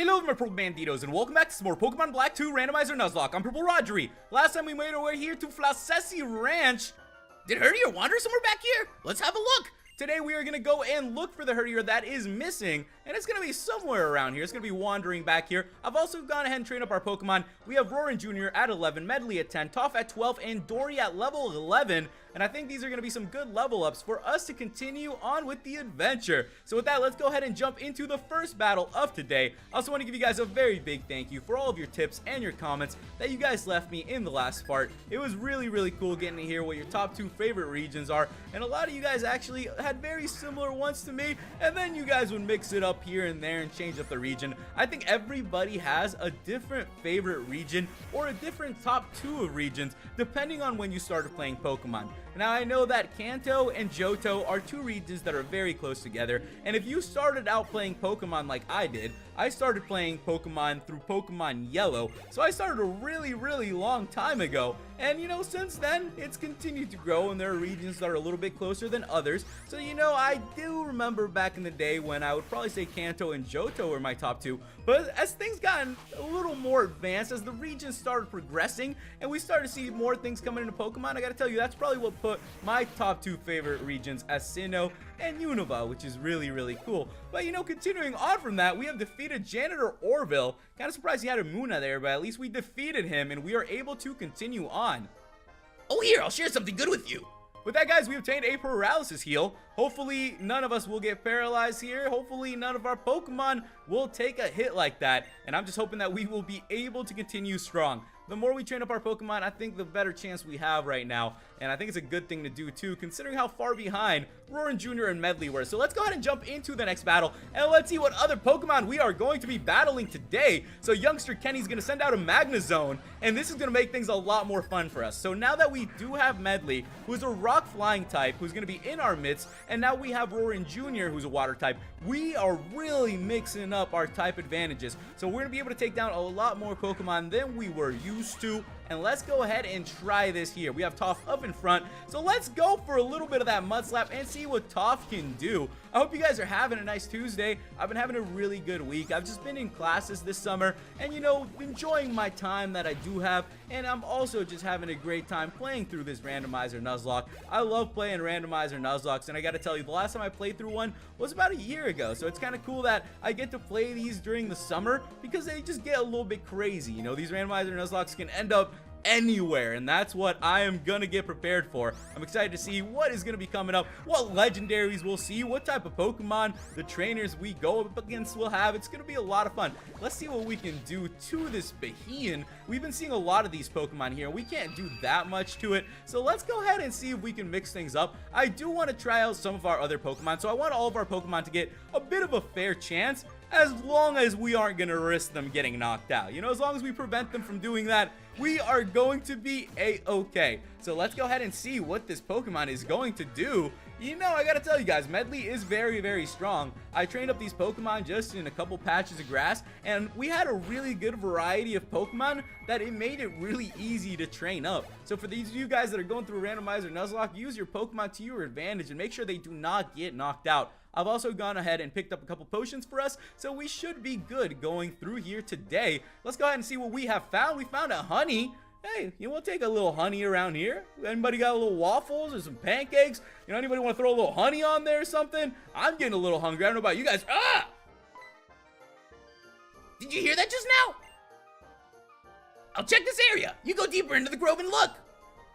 Hello my Purple Banditos and welcome back to some more Pokemon Black 2 Randomizer Nuzlocke. I'm PurpleRodri. Last time we made our way here to Floccesy Ranch. Did Herdier wander somewhere back here? Let's have a look. Today we are going to go and look for the Herdier that is missing, and it's going to be somewhere around here. It's going to be wandering back here. I've also gone ahead and trained up our Pokemon. We have Roarin Jr. at 11, Medley at 10, Toph at 12, and Dory at level 11. And I think these are going to be some good level ups for us to continue on with the adventure. So with that, let's go ahead and jump into the first battle of today. I also want to give you guys a very big thank you for all of your tips and your comments that you guys left me in the last part. It was really cool getting to hear what your top 2 favorite regions are. And a lot of you guys actually had very similar ones to me. And then you guys would mix it up here and there and change up the region. I think everybody has a different favorite region or a different top 2 of regions depending on when you started playing Pokemon. Now I know that Kanto and Johto are 2 regions that are very close together, and if you started out playing Pokemon like I did, I started playing Pokemon through Pokemon Yellow, so I started a really long time ago, and you know, since then it's continued to grow and there are regions that are a little bit closer than others. So you know, I do remember back in the day when I would probably say Kanto and Johto were my top 2, but as things gotten a little more advanced, as the regions started progressing and we started to see more things coming into Pokemon, I gotta tell you, that's probably what put my top 2 favorite regions as Sinnoh and Unova, which is really cool. But you know, continuing on from that, we have defeated Janitor Orville. Kind of surprised he had a Muna there, but at least we defeated him and we are able to continue on. Oh, here, I'll share something good with you. With that, guys, we obtained a paralysis heal. Hopefully none of us will get paralyzed here. Hopefully none of our Pokemon will take a hit like that, and I'm just hoping that we will be able to continue strong. The more we train up our Pokemon, I think the better chance we have right now, and I think it's a good thing to do too, considering how far behind Roarin Jr. and Medley were. So let's go ahead and jump into the next battle, and let's see what other Pokemon we are going to be battling today. So youngster Kenny's going to send out a Magnezone, and this is going to make things a lot more fun for us. So now that we do have Medley, who's a rock flying type, who's going to be in our midst, and now we have Roarin Jr., who's a water type, we are really mixing up our type advantages. So we're going to be able to take down a lot more Pokemon than we were used to. And let's go ahead and try this here. We have Toph up in front, so let's go for a little bit of that Mud Slap and see what Toph can do. I hope you guys are having a nice Tuesday. I've been having a really good week. I've just been in classes this summer and, you know, enjoying my time that I do have, and I'm also just having a great time playing through this Randomizer Nuzlocke. I love playing Randomizer Nuzlockes, and I gotta tell you, the last time I played through one was about a year ago, so it's kind of cool that I get to play these during the summer because they just get a little bit crazy. You know, these Randomizer Nuzlocks can end up anywhere, and that's what I am gonna get prepared for. I'm excited to see what is gonna be coming up, what legendaries we'll see, what type of Pokemon the trainers we go up against will have. It's gonna be a lot of fun. Let's see what we can do to this Bahian. We've been seeing a lot of these Pokemon here. We can't do that much to it, so let's go ahead and see if we can mix things up. I do want to try out some of our other Pokemon, so I want all of our Pokemon to get a bit of a fair chance, as long as we aren't going to risk them getting knocked out. You know, as long as we prevent them from doing that, we are going to be a-okay. So let's go ahead and see what this Pokemon is going to do. You know, I gotta tell you guys, Medley is very strong. I trained up these Pokemon just in a couple patches of grass, and we had a really good variety of Pokemon that it made it really easy to train up. So for these of you guys that are going through Randomizer Nuzlocke, use your Pokemon to your advantage and make sure they do not get knocked out. I've also gone ahead and picked up a couple potions for us, so we should be good going through here today. Let's go ahead and see what we have found. We found a honey. Hey, you want to take a little honey around here? Anybody got a little waffles or some pancakes? You know, anybody want to throw a little honey on there or something? I'm getting a little hungry. I don't know about you guys. Ah! Did you hear that just now? I'll check this area. You go deeper into the grove and look.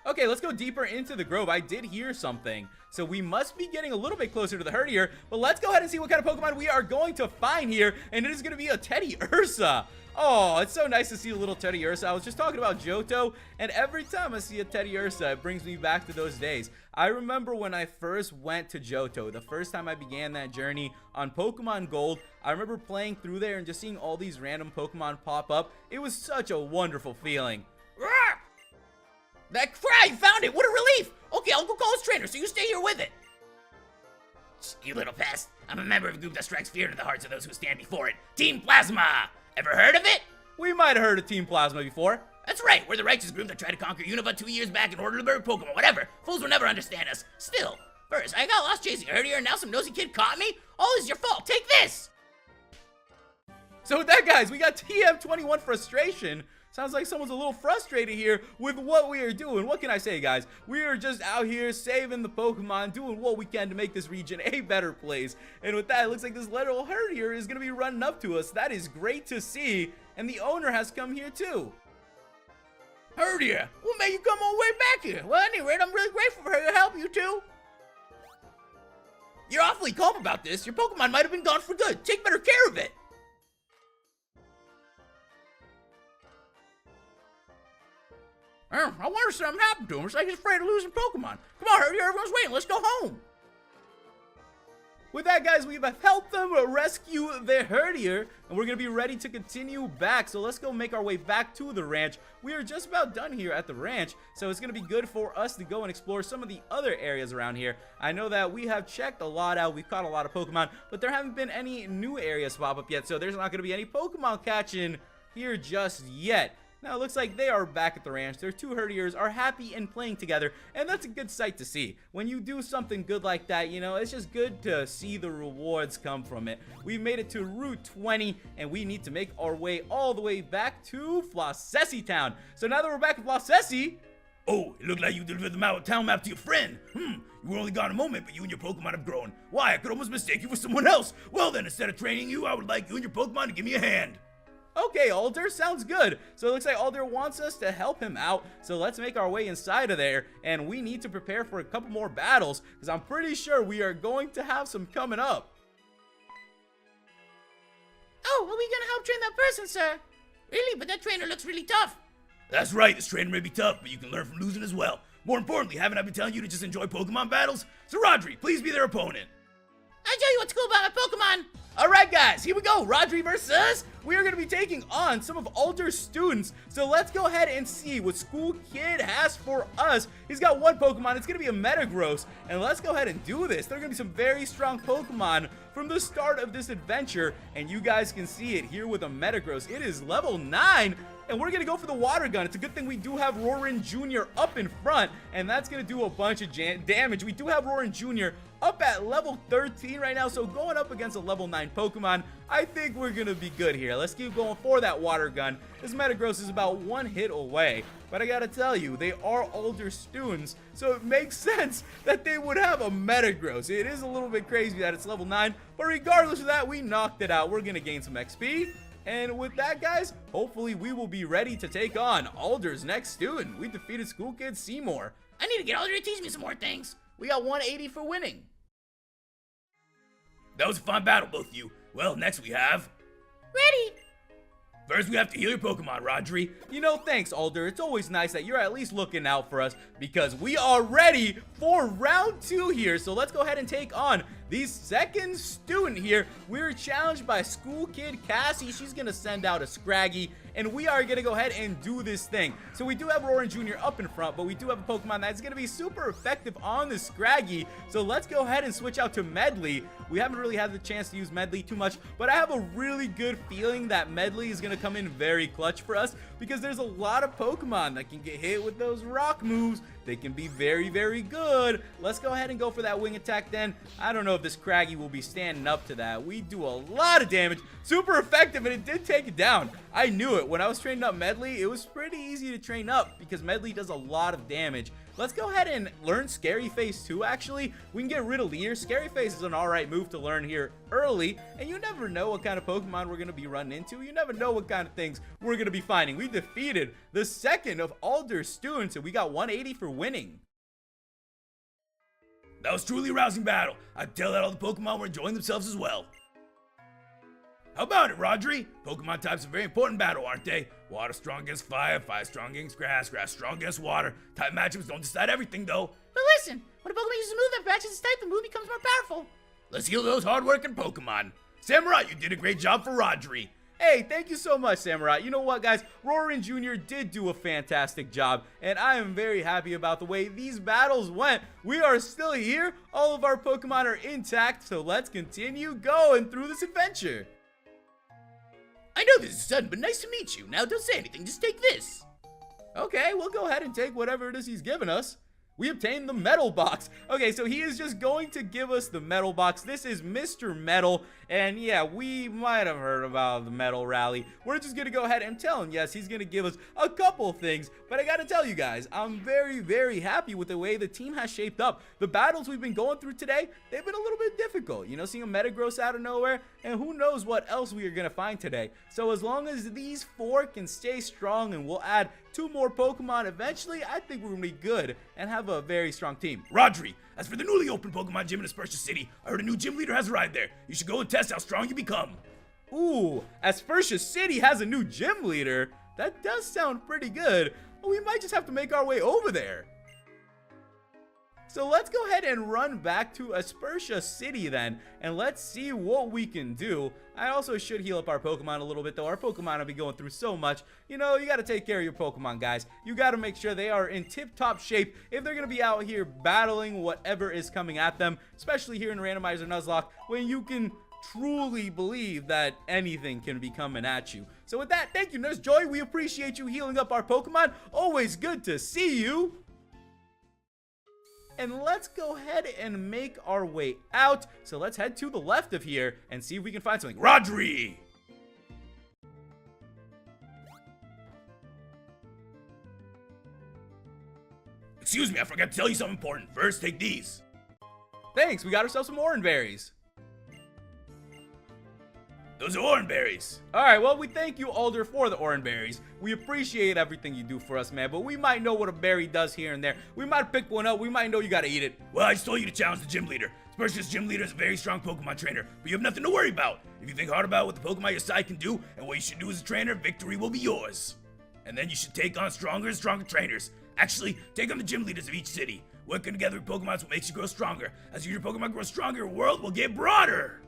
Okay, let's go deeper into the grove. I did hear something, so we must be getting a little bit closer to the Herdier, but let's go ahead and see what kind of Pokemon we are going to find here, and it is going to be a Teddy Ursa. Oh, it's so nice to see a little Teddy Ursa. I was just talking about Johto, and every time I see a Teddy Ursa, it brings me back to those days. I remember when I first went to Johto, the first time I began that journey on Pokemon Gold, I remember playing through there and just seeing all these random Pokemon pop up. It was such a wonderful feeling. Rawr! That cry, you found it. What a relief. Okay, I'll go call his trainer, so you stay here with it. Shh, you little pest. I'm a member of a group that strikes fear into the hearts of those who stand before it. Team Plasma. Ever heard of it? We might have heard of Team Plasma before. That's right. We're the righteous group that tried to conquer Unova 2 years back in order to bury Pokemon. Whatever. Fools will never understand us. Still, first, I got lost chasing Herdier, and now some nosy kid caught me. All is your fault. Take this. So with that, guys, we got TM21 frustration. Sounds like someone's a little frustrated here with what we are doing. What can I say, guys? We are just out here saving the Pokemon, doing what we can to make this region a better place. And with that, it looks like this little Herdier is going to be running up to us. That is great to see. And the owner has come here too. Herdier, what made you come all the way back here? Well, at any rate, I'm really grateful for her to help you too. You're awfully calm about this. Your Pokemon might have been gone for good. Take better care of it. I wonder if something happened to him. It's like he's afraid of losing Pokemon. Come on, Herdier, everyone's waiting. Let's go home. With that, guys, we've helped them rescue the Herdier, and we're going to be ready to continue back. So let's go make our way back to the ranch. We are just about done here at the ranch, so it's going to be good for us to go and explore some of the other areas around here. I know that we have checked a lot out. We've caught a lot of Pokemon, but there haven't been any new areas pop up yet, so there's not going to be any Pokemon catching here just yet. Now, it looks like they are back at the ranch. Their two Herdiers are happy and playing together, and that's a good sight to see. When you do something good like that, you know, it's just good to see the rewards come from it. We've made it to Route 20, and we need to make our way all the way back to Floccesy Town. So now that we're back at Floccesy... Oh, it looked like you delivered the town map to your friend. You were only gone a moment, but you and your Pokemon have grown. Why, I could almost mistake you for someone else. Well then, instead of training you, I would like you and your Pokemon to give me a hand. Okay, Alder, sounds good. So it looks like Alder wants us to help him out. So let's make our way inside of there. And we need to prepare for a couple more battles, because I'm pretty sure we are going to have some coming up. Oh, are we gonna help train that person, sir? Really? But that trainer looks really tough. That's right, this trainer may be tough, but you can learn from losing as well. More importantly, haven't I been telling you to just enjoy Pokemon battles? So Rodri, please be their opponent. I'll tell you what's cool about my Pokemon. Alright, guys, here we go. Rodri versus us. We are going to be taking on some of Alder's students. So let's go ahead and see what School Kid has for us. He's got one Pokemon. It's going to be a Metagross. And let's go ahead and do this. There are going to be some very strong Pokemon from the start of this adventure. And you guys can see it here with a Metagross. It is level 9. And we're going to go for the water gun. It's a good thing we do have Roarin Jr. up in front. And that's going to do a bunch of damage. We do have Roarin Jr. up at level 13 right now. So going up against a level 9 Pokemon, I think we're going to be good here. Let's keep going for that water gun. This Metagross is about one hit away. But I got to tell you, they are Alder students. So it makes sense that they would have a Metagross. It is a little bit crazy that it's level 9. But regardless of that, we knocked it out. We're going to gain some XP. And with that, guys, hopefully we will be ready to take on Alder's next student. We defeated School Kid Seymour. I need to get Alder to teach me some more things. We got 180 for winning. That was a fun battle, both of you. Well, next we have... Ready! First, we have to heal your Pokemon, Rodri. You know, thanks, Alder. It's always nice that you're at least looking out for us because we are ready for round 2 here. So let's go ahead and take on the second student here. We're challenged by School Kid Cassie. She's going to send out a Scraggy, and we are going to go ahead and do this thing. So we do have Roarin Jr. up in front, but we do have a Pokemon that's going to be super effective on the Scraggy. So let's go ahead and switch out to Medley. We haven't really had the chance to use Medley too much, but I have a really good feeling that Medley is going to come in very clutch for us because there's a lot of Pokemon that can get hit with those rock moves. They can be very, very good. Let's go ahead and go for that wing attack then. I don't know if this Craggy will be standing up to that. We do a lot of damage. Super effective, and it did take it down. I knew it. When I was training up Medley, it was pretty easy to train up because Medley does a lot of damage. Let's go ahead and learn Scary Face too, actually. We can get rid of Leer. Scary Face is an alright move to learn here early, and you never know what kind of Pokemon we're going to be running into. You never know what kind of things we're going to be finding. We defeated the second of Alder's students, and we got 180 for winning. That was truly a rousing battle. I'd tell that all the Pokemon were enjoying themselves as well. How about it, Rodri? Pokemon types are very important in battle, aren't they? Water strong against fire, fire strong against grass, grass strong against water. Type matchups don't decide everything, though. But listen, when a Pokemon uses a move that matches its type, the move becomes more powerful. Let's heal those hard-working Pokemon. Samurai, you did a great job for Rodri. Hey, thank you so much, Samurai. You know what, guys? Roarin Jr. did do a fantastic job, and I am very happy about the way these battles went. We are still here. All of our Pokemon are intact, so let's continue going through this adventure. I know this is sudden, but nice to meet you. Now, don't say anything. Just take this. Okay, we'll go ahead and take whatever it is he's giving us. We obtained the metal box. Okay, so he is just going to give us the metal box. This is Mr. Metal, and yeah, we might have heard about the metal rally. We're just gonna go ahead and tell him, yes, he's gonna give us a couple things, but I gotta tell you guys, I'm very, very happy with the way the team has shaped up. The battles we've been going through today, they've been a little bit difficult, you know, seeing a Metagross out of nowhere, and who knows what else we are gonna find today. So as long as these 4 can stay strong, and we'll add 2 more Pokemon eventually, I think we're gonna be good and have a very strong team. Rodri, as for the newly opened Pokemon gym in Aspertia City, I heard a new gym leader has arrived there. You should go and test how strong you become. Ooh, Aspertia City has a new gym leader. That does sound pretty good. We might just have to make our way over there. So let's go ahead and run back to Aspertia City then, and let's see what we can do. I also should heal up our Pokemon a little bit, though. Our Pokemon have been going through so much. You know, you got to take care of your Pokemon, guys. You got to make sure they are in tip-top shape if they're going to be out here battling whatever is coming at them, especially here in Randomizer Nuzlocke, when you can truly believe that anything can be coming at you. So with that, thank you, Nurse Joy. We appreciate you healing up our Pokemon. Always good to see you. And let's go ahead and make our way out. So let's head to the left of here and see if we can find something. Rodri! Excuse me, I forgot to tell you something important. First, take these. Thanks, we got ourselves some orange berries. Those are orange berries. Alright, well, we thank you, Alder, for the orange berries. We appreciate everything you do for us, man, but we might know what a berry does here and there. We might pick one up, we might know you gotta eat it. Well, I just told you to challenge the gym leader. Aspertia's gym leader is a very strong Pokemon trainer, but you have nothing to worry about. If you think hard about what the Pokemon your side can do and what you should do as a trainer, victory will be yours. And then you should take on stronger and stronger trainers. Actually, take on the gym leaders of each city. Working together with Pokemon is what makes you grow stronger. As your Pokemon grow stronger, your world will get broader.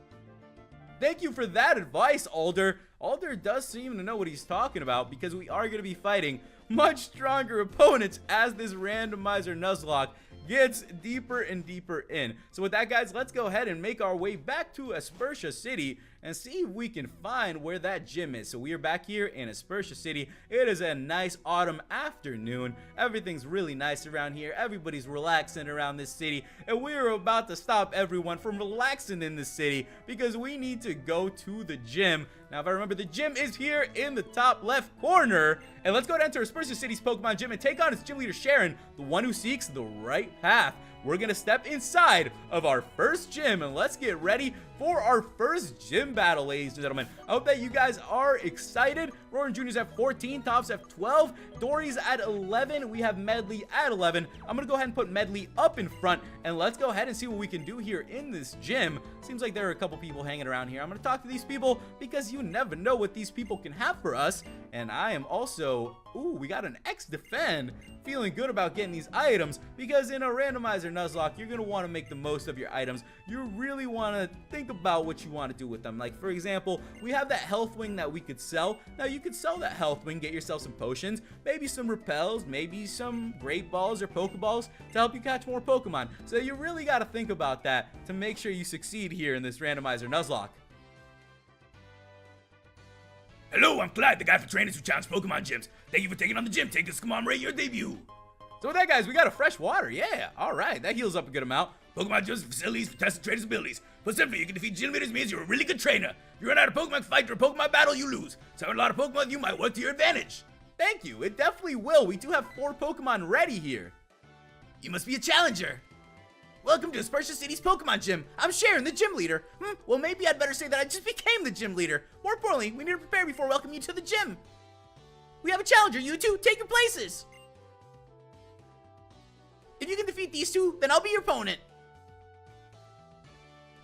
Thank you for that advice, Alder. Alder does seem to know what he's talking about because we are going to be fighting much stronger opponents as this Randomizer Nuzlocke gets deeper and deeper in. So with that, guys, let's go ahead and make our way back to Aspertia City and see if we can find where that gym is. So we are back here in Aspertia City. It is a nice autumn afternoon. Everything's really nice around here. Everybody's relaxing around this city, and we are about to stop everyone from relaxing in this city because we need to go to the gym. Now, if I remember, the gym is here in the top left corner. And let's go to enter Aspertia City's Pokemon gym and take on its gym leader, Cheren, the one who seeks the right path. We're gonna step inside of our first gym and let's get ready for our first gym battle, ladies and gentlemen. I hope that you guys are excited. Roaring Jr.'s at 14, Tops at 12, Dory's at 11, we have Medley at 11. I'm gonna go ahead and put Medley up in front and let's go ahead and see what we can do here in this gym. Seems like there are a couple people hanging around here. I'm gonna talk to these people because you never know what these people can have for us. And I am also, ooh, we got an X defend. Feeling good about getting these items because in a Randomizer Nuzlocke, you're going to want to make the most of your items. You really want to think about what you want to do with them. Like, for example, we have that health wing that we could sell. Now, you could sell that health wing, get yourself some potions, maybe some repels, maybe some great balls or pokeballs to help you catch more Pokemon. So you really got to think about that to make sure you succeed here in this Randomizer Nuzlocke. Hello, I'm Clyde, the guy for trainers who challenge Pokemon gyms. Thank you for taking on the gym. Take this, come on, rate your debut. So with that, guys, we got a fresh water. Yeah, all right, that heals up a good amount. Pokemon gyms and facilities for testing trainers' abilities. Put simply, you can defeat gym leaders means you're a really good trainer. If you run out of Pokemon fight or a Pokemon battle, you lose. So having a lot of Pokemon, you might work to your advantage. Thank you, it definitely will. We do have 4 Pokemon ready here. You must be a challenger. Welcome to Aspertia City's Pokemon Gym. I'm Cheren, the gym leader. Well, maybe I'd better say that I just became the gym leader. More importantly, we need to prepare before welcoming you to the gym. We have a challenger, you two. Take your places. If you can defeat these two, then I'll be your opponent.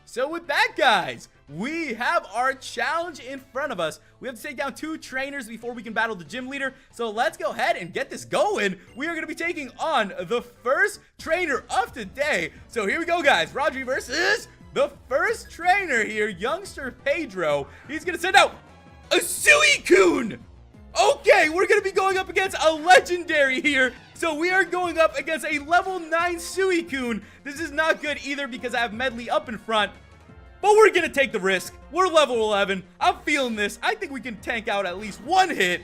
So with that, guys, we have our challenge in front of us. We have to take down 2 trainers before we can battle the gym leader. So let's go ahead and get this going. We are going to be taking on the first trainer of today. So here we go, guys. Rodri versus the first trainer here, youngster Pedro. He's going to send out a Suicune. Okay, we're going to be going up against a legendary here. So we are going up against a level 9 Suicune. This is not good either because I have Medley up in front. But we're going to take the risk. We're level 11. I'm feeling this. I think we can tank out at least 1 hit.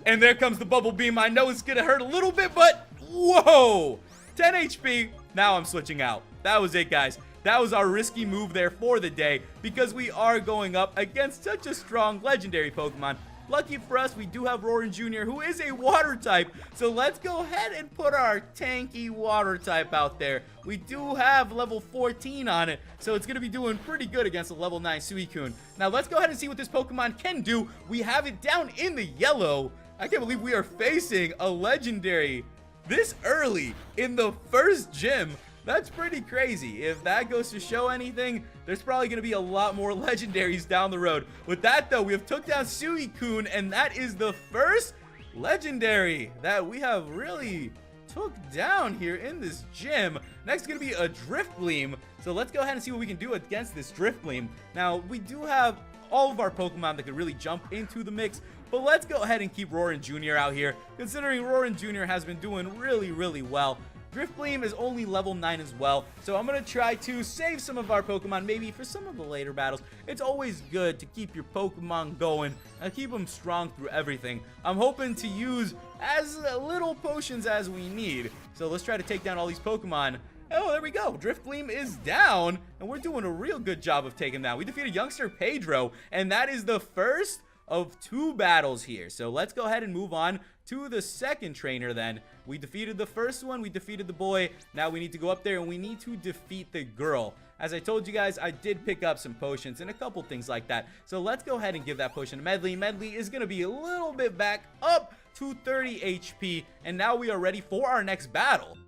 And there comes the Bubble Beam. I know it's going to hurt a little bit, but whoa. 10 HP. Now I'm switching out. That was it, guys. That was our risky move there for the day because we are going up against such a strong legendary Pokemon. Lucky for us, we do have Cheren Jr., who is a water type. So let's go ahead and put our tanky water type out there. We do have level 14 on it, so it's going to be doing pretty good against a level 9 Suicune. Now let's go ahead and see what this Pokemon can do. We have it down in the yellow. I can't believe we are facing a legendary this early in the first gym. That's pretty crazy. If that goes to show anything, there's probably going to be a lot more legendaries down the road. With that, though, we have took down Suicune, and that is the first legendary that we have really took down here in this gym. Next is going to be a Drifblim. So let's go ahead and see what we can do against this Drifblim. Now, we do have all of our Pokemon that could really jump into the mix, but let's go ahead and keep Cheren Jr. out here, considering Cheren Jr. has been doing really well. Drifblim is only level 9 as well, so I'm going to try to save some of our Pokemon, maybe for some of the later battles. It's always good to keep your Pokemon going and keep them strong through everything. I'm hoping to use as little potions as we need, so let's try to take down all these Pokemon. Oh, there we go. Drifblim is down, and we're doing a real good job of taking that. We defeated youngster Pedro, and that is the first of 2 battles here. So let's go ahead and move on to the second trainer then. We defeated the first one, we defeated the boy. Now we need to go up there and we need to defeat the girl. As I told you guys, I did pick up some potions and a couple things like that. So let's go ahead and give that potion to Medley. Medley is going to be a little bit back up to 30 HP. And now we are ready for our next battle.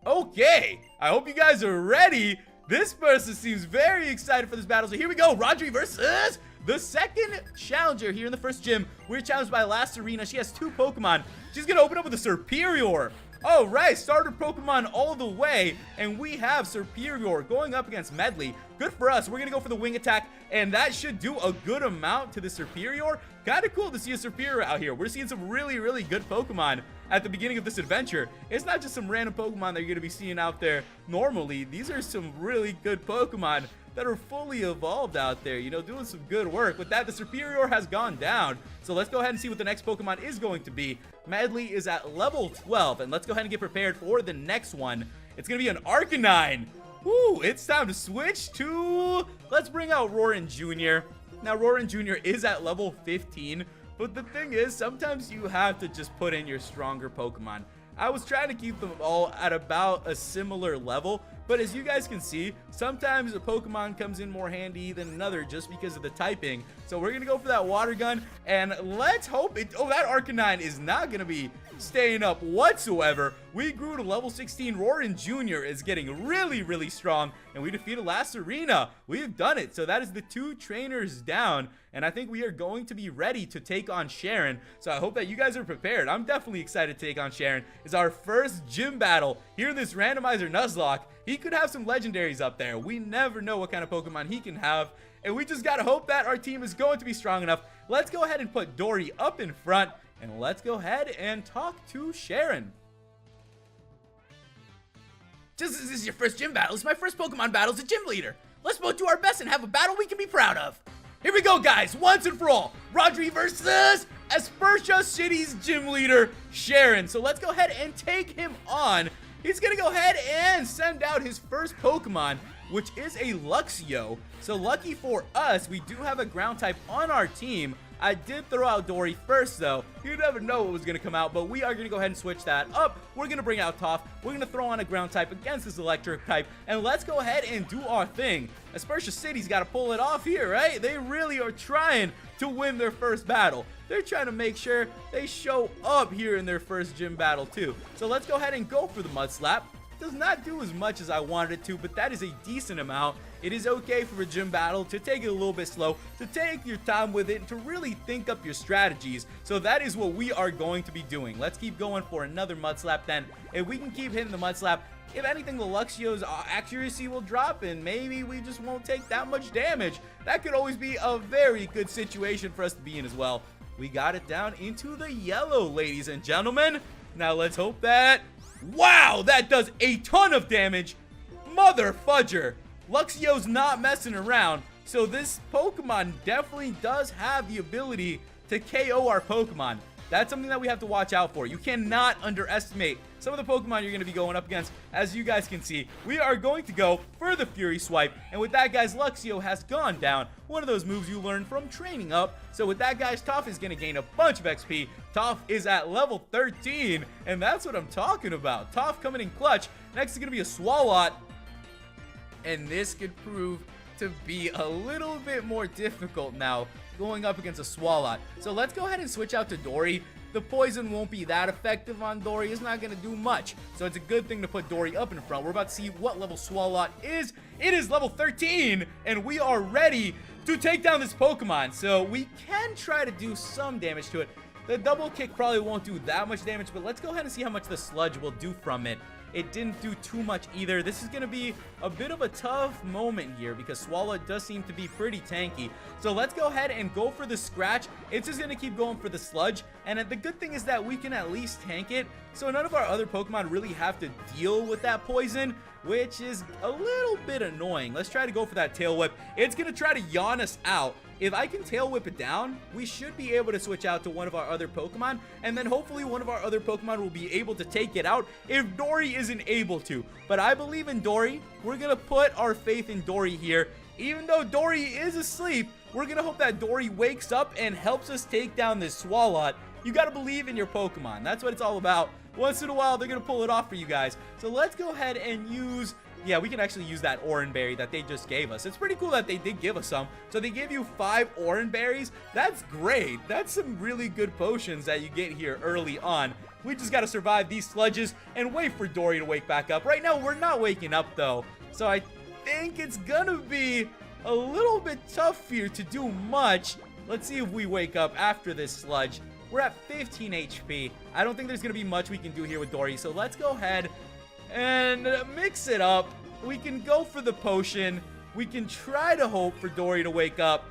Okay, I hope you guys are ready. This person seems very excited for this battle. So here we go, Rodri versus the second challenger here in the first gym. We're challenged by Lacerina. She has 2 Pokemon. She's going to open up with a Serperior. All right, starter Pokemon all the way. And we have Serperior going up against Medley. Good for us. We're going to go for the wing attack. And that should do a good amount to the Serperior. Kind of cool to see a Serperior out here. We're seeing some really good Pokemon at the beginning of this adventure. It's not just some random Pokemon that you're going to be seeing out there normally. These are some really good Pokemon that are fully evolved out there, you know, doing some good work. With that, the Serperior has gone down. So let's go ahead and see what the next Pokemon is going to be. Medley is at level 12, and let's go ahead and get prepared for the next one. It's going to be an Arcanine. Woo, it's time to switch to... Let's bring out Cheren Jr. Now, Cheren Jr. is at level 15, but the thing is, sometimes you have to just put in your stronger Pokemon. I was trying to keep them all at about a similar level, but as you guys can see, sometimes a Pokemon comes in more handy than another just because of the typing. So we're going to go for that water gun, and let's hope it... Oh, that Arcanine is not going to be staying up whatsoever. We grew to level 16. Cheren Jr. is getting really strong, and we defeated Lacerina. We've done it. So that is the 2 trainers down, and I think we are going to be ready to take on Cheren. So I hope that you guys are prepared. I'm definitely excited to take on Cheren. It's our first gym battle here in this Randomizer Nuzlocke. He could have some legendaries up there. We never know what kind of Pokemon he can have, and we just gotta hope that our team is going to be strong enough. Let's go ahead and put Dory up in front, and let's go ahead and talk to Cheren. Just as this is your first gym battle, it's my first Pokemon battle as a gym leader. Let's both do our best and have a battle we can be proud of. Here we go, guys, once and for all. Rodri versus Aspertia City's gym leader, Cheren. So let's go ahead and take him on. He's gonna go ahead and send out his first Pokemon, which is a Luxio. So lucky for us, we do have a ground type on our team. I did throw out Dory first, though. You never know what was going to come out, but we are going to go ahead and switch that up. We're going to bring out Toph. We're going to throw on a ground type against this electric type, and let's go ahead and do our thing. Aspertia City's got to pull it off here, right? They really are trying to win their first battle. They're trying to make sure they show up here in their first gym battle, too. So let's go ahead and go for the Mud Slap. Does not do as much as I wanted it to, but that is a decent amount. It is okay for a gym battle to take it a little bit slow, to take your time with it, and to really think up your strategies. So that is what we are going to be doing. Let's keep going for another Mud Slap then. If we can keep hitting the Mud Slap, if anything, the Luxio's accuracy will drop, and maybe we just won't take that much damage. That could always be a very good situation for us to be in as well. We got it down into the yellow, ladies and gentlemen. Now let's hope that... Wow, that does a ton of damage. Mother fudger. Luxio's not messing around. So this Pokemon definitely does have the ability to KO our Pokemon. That's something that we have to watch out for. You cannot underestimate some of the Pokemon you're going to be going up against. As you guys can see, we are going to go for the Fury Swipe. And with that, guys, Luxio has gone down. One of those moves you learn from training up. So with that, guys, Toph is going to gain a bunch of XP. Toph is at level 13, and that's what I'm talking about. Toph coming in clutch. Next is going to be a Swalot. And this could prove to be a little bit more difficult now, going up against a Swalot. So let's go ahead and switch out to Dory. The poison won't be that effective on Dory. It's not going to do much. So it's a good thing to put Dory up in front. We're about to see what level Swalot is. It is level 13, and we are ready to take down this Pokemon. So we can try to do some damage to it. The double kick probably won't do that much damage, but let's go ahead and see how much the Sludge will do from it. It didn't do too much either. This is going to be a bit of a tough moment here because Swalot does seem to be pretty tanky. So let's go ahead and go for the Scratch. It's just going to keep going for the Sludge. And the good thing is that we can at least tank it. So none of our other Pokemon really have to deal with that poison, which is a little bit annoying. Let's try to go for that Tail Whip. It's going to try to yawn us out. If I can Tail Whip it down, we should be able to switch out to one of our other Pokemon, and then hopefully one of our other Pokemon will be able to take it out if Dory isn't able to. But I believe in Dory. We're going to put our faith in Dory here. Even though Dory is asleep, we're going to hope that Dory wakes up and helps us take down this Swalot. You got to believe in your Pokemon. That's what it's all about. Once in a while, they're going to pull it off for you guys. So let's go ahead and use... Yeah, we can actually use that Oran Berry that they just gave us. It's pretty cool that they did give us some. So they give you 5 Oran Berries. That's great. That's some really good potions that you get here early on. We just got to survive these sludges and wait for Dory to wake back up. Right now, we're not waking up, though. So I think it's going to be a little bit tough here to do much. Let's see if we wake up after this sludge. We're at 15 HP. I don't think there's going to be much we can do here with Dory. So let's go ahead and mix it up. We can go for the potion. We can try to hope for Dory to wake up.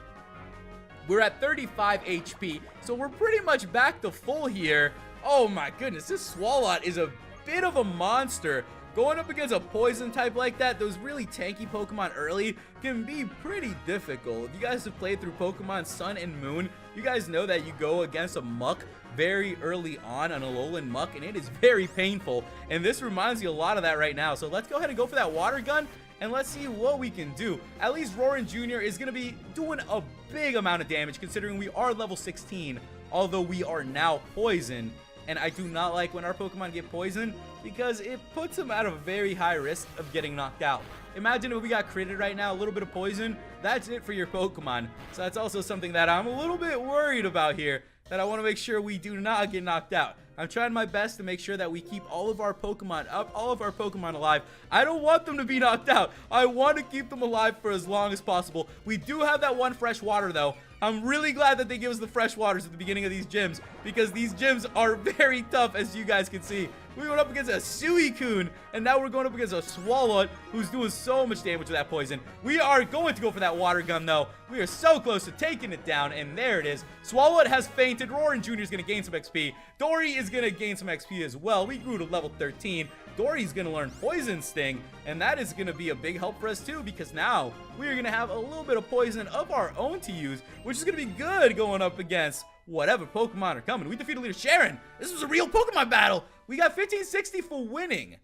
We're at 35 HP, so we're pretty much back to full here. Oh my goodness, this Swalot is a bit of a monster. Going up against a poison type like that, those really tanky Pokemon early can be pretty difficult. If you guys have played through Pokemon Sun and Moon, you guys know that you go against a Muck very early on, an Alolan Muck, and it is very painful. And this reminds me a lot of that right now. So let's go ahead and go for that Water Gun, and let's see what we can do. At least Roarin Jr. is going to be doing a big amount of damage considering we are level 16, although we are now poisoned. And I do not like when our Pokemon get poisoned because it puts them at a very high risk of getting knocked out. Imagine if we got critted right now, a little bit of poison, that's it for your Pokemon. So that's also something that I'm a little bit worried about here, that I want to make sure we do not get knocked out. I'm trying my best to make sure that we keep all of our Pokemon up, all of our Pokemon alive. I don't want them to be knocked out. I want to keep them alive for as long as possible. We do have that one fresh water though. I'm really glad that they give us the fresh waters at the beginning of these gyms because these gyms are very tough, as you guys can see. We went up against a Suicune, and now we're going up against a Swalot who's doing so much damage with that poison. We are going to go for that Water Gun, though. We are so close to taking it down, and there it is. Swalot has fainted. Roarin Jr. is going to gain some XP. Dory is going to gain some XP as well. We grew to level 13. Dory's going to learn Poison Sting, and that is going to be a big help for us, too, because now we are going to have a little bit of poison of our own to use, which is going to be good going up against whatever Pokemon are coming. We defeated leader Cheren. This was a real Pokemon battle. We got 1560 for winning.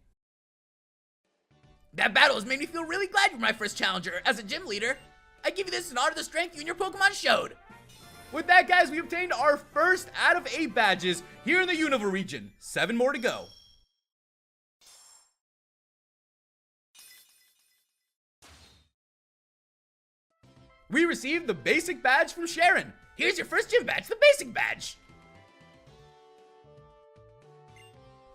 That battle has made me feel really glad you're my first challenger as a gym leader. I give you this in honor of the strength you and your Pokemon showed. With that, guys, we obtained our first out of 8 badges here in the Unova region. 7 more to go. We received the basic badge from Cheren. Here's your first gym badge, the basic badge.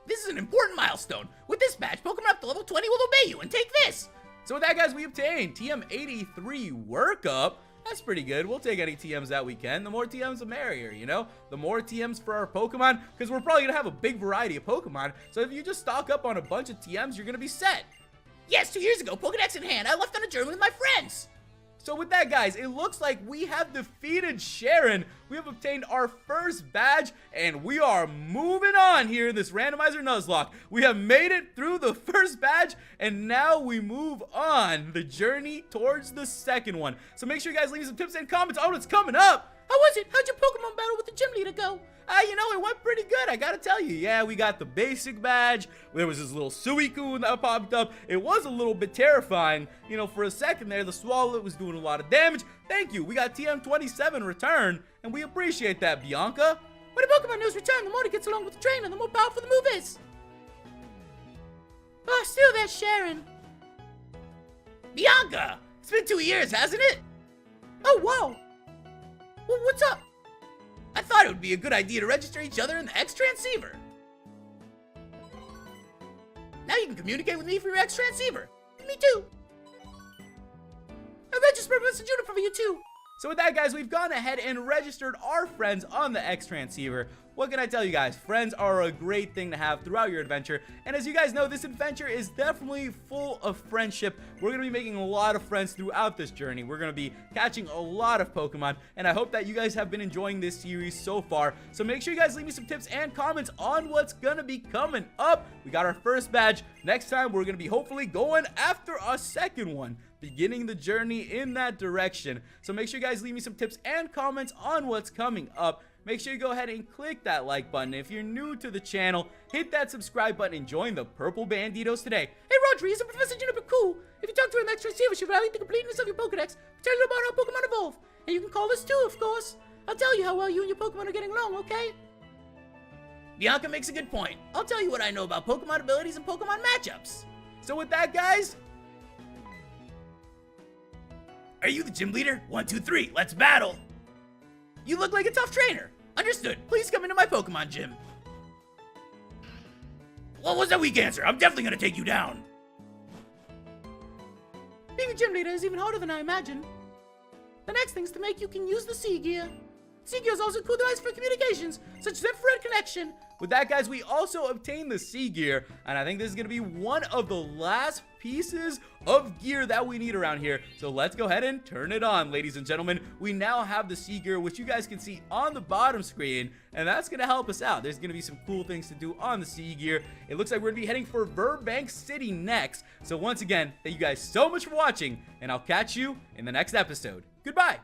This is an important milestone. With this badge, Pokemon up to level 20 will obey you, and take this. So with that, guys, we obtained TM83 Workup. That's pretty good. We'll take any TMs that we can. The more TMs, the merrier, you know? The more TMs for our Pokemon, because we're probably going to have a big variety of Pokemon. So if you just stock up on a bunch of TMs, you're going to be set. Yes, 2 years ago, Pokedex in hand, I left on a journey with my friends. So with that, guys, it looks like we have defeated Cheren. We have obtained our first badge, and we are moving on here in this Randomizer Nuzlocke. We have made it through the first badge, and now we move on the journey towards the second one. So make sure you guys leave some tips and comments on what's coming up. How was it? How'd your Pokemon battle with the gym leader go? It went pretty good, I gotta tell you. Yeah, we got the basic badge. There was this little Suicune that popped up. It was a little bit terrifying. For a second there, the Swallow was doing a lot of damage. Thank you. We got TM27 return, and we appreciate that, Bianca. When a Pokemon knows return, the more it gets along with the trainer, the more powerful the move is. Oh, still there's Cheren. Bianca! It's been 2 years, hasn't it? Oh, wow. Well, what's up? I thought it would be a good idea to register each other in the X-Transceiver. Now you can communicate with me through your X-Transceiver. Me too. I registered Mr. Juniper for you too. So with that, guys, we've gone ahead and registered our friends on the X-Transceiver. What can I tell you guys? Friends are a great thing to have throughout your adventure. And as you guys know, this adventure is definitely full of friendship. We're going to be making a lot of friends throughout this journey. We're going to be catching a lot of Pokemon. And I hope that you guys have been enjoying this series so far. So make sure you guys leave me some tips and comments on what's going to be coming up. We got our first badge. Next time, we're going to be hopefully going after our second one, beginning the journey in that direction. So make sure you guys leave me some tips and comments on what's coming up. Make sure you go ahead and click that like button. If you're new to the channel, hit that subscribe button and join the Purple Banditos today. Hey, Rodri, isn't Professor Juniper cool? If you talk to him X-Transceiver, she'll validate the completeness of your Pokedex, tell you about how Pokemon evolve. And you can call us too, of course. I'll tell you how well you and your Pokemon are getting along, okay? Bianca makes a good point. I'll tell you what I know about Pokemon abilities and Pokemon matchups. So with that, guys, are you the gym leader? 1, 2, 3, let's battle. You look like a tough trainer. Understood. Please come into my Pokemon gym. What was that weak answer? I'm definitely gonna take you down. Being a gym leader is even harder than I imagined. The next thing is to make you can use the C-Gear. C-Gear is also a cool device for communications, such as infrared connection. with that, guys, we also obtained the C-Gear, and I think this is going to be one of the last pieces of gear that we need around here. So let's go ahead and turn it on, ladies and gentlemen. We now have the C-Gear, which you guys can see on the bottom screen, and that's going to help us out. There's going to be some cool things to do on the C-Gear. It looks like we're going to be heading for Burbank City next. So once again, thank you guys so much for watching, and I'll catch you in the next episode. Goodbye.